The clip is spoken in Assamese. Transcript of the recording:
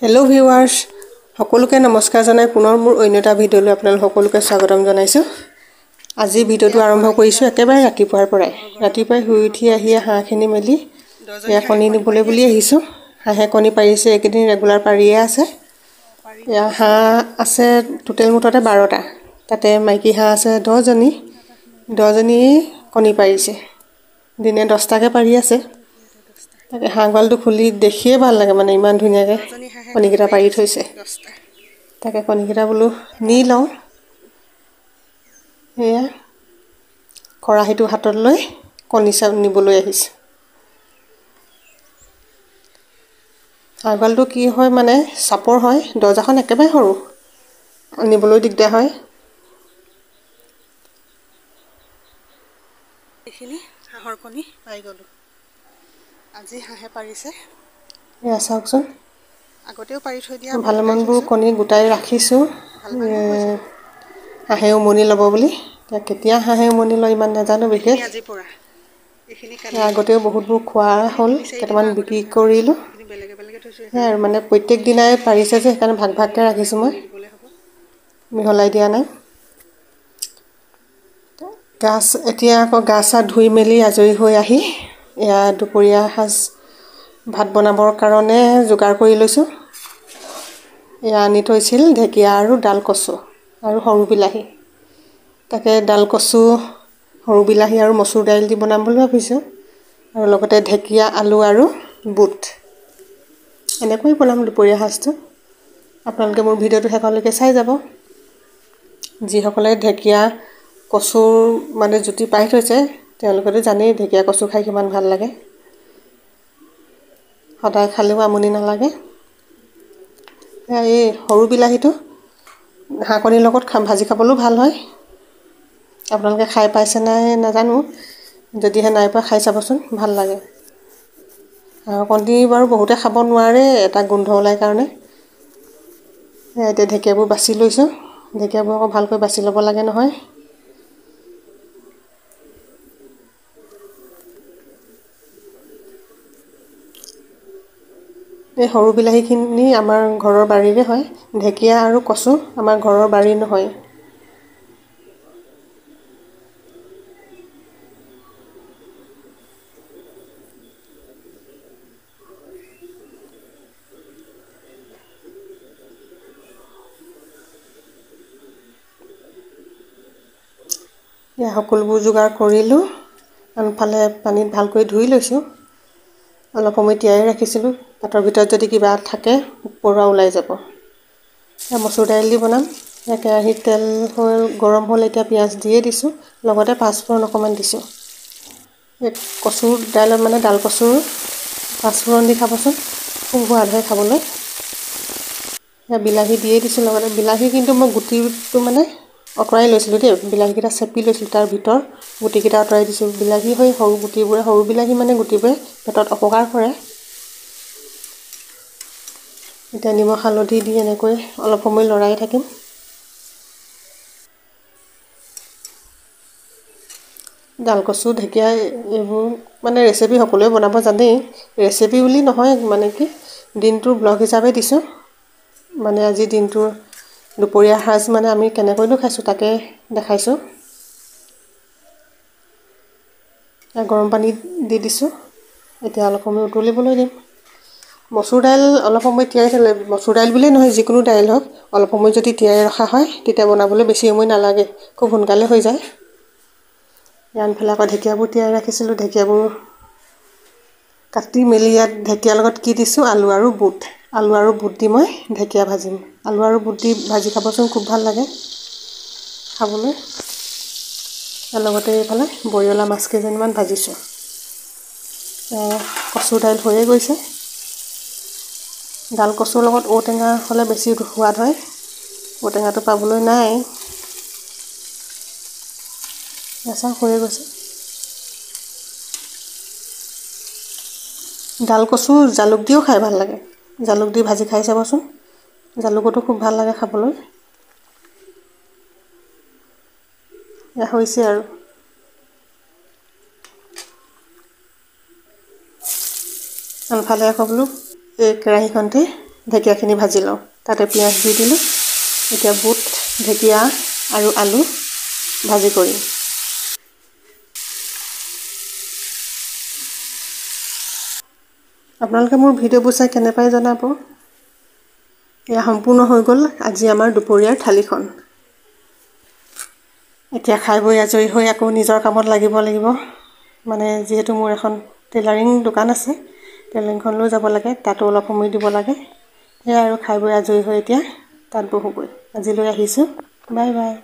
হেল্ল' ভিউৱাৰ্ছ সকলোকে নমস্কাৰ জনাই পুনৰ মোৰ অন্য এটা ভিডিঅ'লৈ আপোনালোক সকলোকে স্বাগতম জনাইছোঁ। আজি ভিডিঅ'টো আৰম্ভ কৰিছোঁ একেবাৰে ৰাতিপুৱাৰ পৰাই। ৰাতিপুৱাই শুই উঠি আহি হাঁহখিনি মেলি এয়া কণী নিবলৈ বুলি আহিছোঁ। হাঁহে কণী পাৰিছে, এইকেইদিন ৰেগুলাৰ পাৰিয়ে আছে। এয়া হাঁহ আছে টোটেল মুঠতে 12টা, তাতে মাইকী হাঁহ আছে 10জনী। 10জনী কণী পাৰিছে, দিনে 10টাকৈ পাৰি আছে। তাকে হাঁহ গঁৰালটো খুলি দেখিয়ে ভাল লাগে, মানে ইমান ধুনীয়াকৈ কণীকেইটা পাৰি থৈছে। তাকে কণীকেইটা বোলো নি লওঁ। সেয়া খৰাহীটো হাতত লৈ কণী চাউল নিবলৈ আহিছোঁ। হাঁহ গঁৰালটো কি হয়, মানে চাপৰ হয়, দৰ্জাখন একেবাৰে সৰু, নিবলৈ দিগদাৰ হয়। এইখিনি হাঁহৰ কণী পাই গ'লোঁ। আজি হাঁহে পাৰিছে, এয়া চাওকচোন। আগতেও পাৰি থৈ দিয়া ভালেমানবোৰ কণী গোটাই ৰাখিছোঁ, হাঁহে উমনি ল'ব বুলি। এতিয়া কেতিয়া হাঁহে উমনি লয় ইমান নাজানো বিশেষ। আগতেও বহুতবোৰ খোৱা হ'ল, কেইটামান বিক্ৰী কৰিলোঁ। সেয়াই আৰু মানে প্ৰত্যেক দিনাই পাৰিছে যে সেইকাৰণে ভাগ ভাগকৈ ৰাখিছোঁ, মই মিহলাই দিয়া নাই। এতিয়া আকৌ গা চা ধুই মেলি আজৰি হৈ আহি এয়া দুপৰীয়া সাজ ভাত বনাবৰ কাৰণে যোগাৰ কৰি লৈছোঁ। এয়া আনি থৈছিল ঢেকীয়া আৰু ডাল কচু আৰু সৰু বিলাহী। তাকে ডাল কচু, সৰু বিলাহী আৰু মচুৰ দাইল দি বনাম বুলি ভাবিছোঁ। আৰু লগতে ঢেকীয়া, আলু আৰু বুট এনেকৈ বনাম দুপৰীয়া সাজটো। আপোনালোকে মোৰ ভিডিঅ'টো শেষলৈকে চাই যাব। যিসকলে ঢেকীয়া কচুৰ মানে জুতি পাই থৈছে তেওঁলোকেতো জানেই ঢেকীয়া কচু খাই কিমান ভাল লাগে। সদায় খালেও আমনি নালাগে। এই সৰু বিলাহীটো হাঁহ কণীৰ লগত ভাজি খাবলৈও ভাল হয়। আপোনালোকে খাই পাইছে নাই নাজানো, যদিহে নাই পোৱা খাই চাবচোন, ভাল লাগে। হাঁহৰ কণী বাৰু বহুতে খাব নোৱাৰে, এটা গোন্ধ ওলাই কাৰণে। এতিয়া ঢেকীয়াবোৰ বাছি লৈছোঁ। ঢেকীয়াবোৰ আকৌ ভালকৈ বাছি ল'ব লাগে নহয়। এই সৰু বিলাহীখিনি আমাৰ ঘৰৰ বাৰীৰে হয়। ঢেকীয়া আৰু কচু আমাৰ ঘৰৰ বাৰীৰ নহয়। এয়া সকলোবোৰ যোগাৰ কৰিলোঁ। আনফালে পানীত ভালকৈ ধুই লৈছোঁ। অলপ সময় তিয়াই ৰাখিছিলোঁ, পাতৰ ভিতৰত যদি কিবা থাকে পৰুৱা ওলাই যাব। মচুৰ দাইল দি বনাম। কেৰাহীত তেল গৰম হ'ল, এতিয়া পিঁয়াজ দিয়ে দিছোঁ, লগতে পাঁচফোৰণ অকণমান দিছোঁ। এই কচুৰ দাইলত মানে ডাল কচুৰ পাঁচফোৰণ দি খাবচোন, খুব সোৱাদ হয় খাবলৈ। বিলাহী দিয়ে দিছোঁ লগতে। বিলাহী কিন্তু মই গুটিটো মানে আঁতৰাই লৈছিলোঁ দেই, বিলাহীকেইটা চেপি লৈছিলোঁ, তাৰ ভিতৰ গুটিকেইটা আঁতৰাই দিছোঁ। বিলাহী হৈ সৰু বিলাহী মানে গুটিবোৰে পেটত অপকাৰ কৰে। এতিয়া নিমখ হালধি দি এনেকৈ অলপ সময় লৰাই থাকিম। ডাল কচু, ঢেকীয়া এইবোৰ মানে ৰেচিপি সকলোৱে বনাব জানেই। ৰেচিপি বুলি নহয়, মানে কি দিনটোৰ ব্লগ হিচাপে দিছোঁ। মানে আজি দিনটোৰ দুপৰীয়া সাজ মানে আমি কেনেকৈনো খাইছোঁ তাকে দেখাইছোঁ। গৰম পানী দি দিছোঁ, এতিয়া অলপ সময় উতলিবলৈ দিম। মচুৰ দাইল অলপ সময় তিয়াই থ'লে, মচুৰ দাইল বুলিয়েই নহয় যিকোনো দাইল হওক, অলপ সময় যদি তিয়াই ৰখা হয় তেতিয়া বনাবলৈ বেছি সময় নালাগে, খুব সোনকালে হৈ যায়। আনফালে আকৌ ঢেকীয়াবোৰ তিয়াই ৰাখিছিলোঁ। ঢেকীয়াবোৰ কাটি মেলি ইয়াত ঢেকীয়াৰ লগত কি দিছোঁ, আলু আৰু বুট। আলু আৰু বুট দি মই ঢেকীয়া ভাজিম। আলু আৰু বুট দি ভাজি খাবচোন, খুব ভাল লাগে খাবলৈ। লগতে এইফালে বৰিয়লা মাছ কেইজনীমান ভাজিছোঁ। কচুৰ দাইল হৈয়ে গৈছে। ডাল কচুৰ লগত ঔটেঙা হ'লে বেছি সোৱাদ হয়। ঔটেঙাটো পাবলৈ নাই, এচা হৈয়ে গৈছে। ডাল কচু জালুক দিও খাই ভাল লাগে। জালুক দি ভাজি খাই চাবচোন, জালুকতো খুব ভাল লাগে খাবলৈ। এয়া হৈছে আৰু। আনফালে আকৌ বোলো এই কেৰাহীখনতে ঢেকীয়াখিনি ভাজি লওঁ। তাতে পিঁয়াজ দি দিলোঁ। এতিয়া বুট, ঢেকীয়া আৰু আলু ভাজি কৰিম। আপোনালোকে মোৰ ভিডিঅ'বোৰ চাই কেনে পায় জনাব। এয়া সম্পূৰ্ণ হৈ গ'ল আজি আমাৰ দুপৰীয়াৰ থালিখন। এতিয়া খাই বৈ আজৰি হৈ আকৌ নিজৰ কামত লাগিব। মানে যিহেতু মোৰ এখন টেইলাৰিং দোকান আছে, টেইলাৰিংখনলৈও যাব লাগে, তাতো অলপ সময় দিব লাগে। সেয়া আৰু খাই বৈ আজৰি হৈ এতিয়া তাত বহোগৈ। আজিলৈ আহিছোঁ, বাই বাই।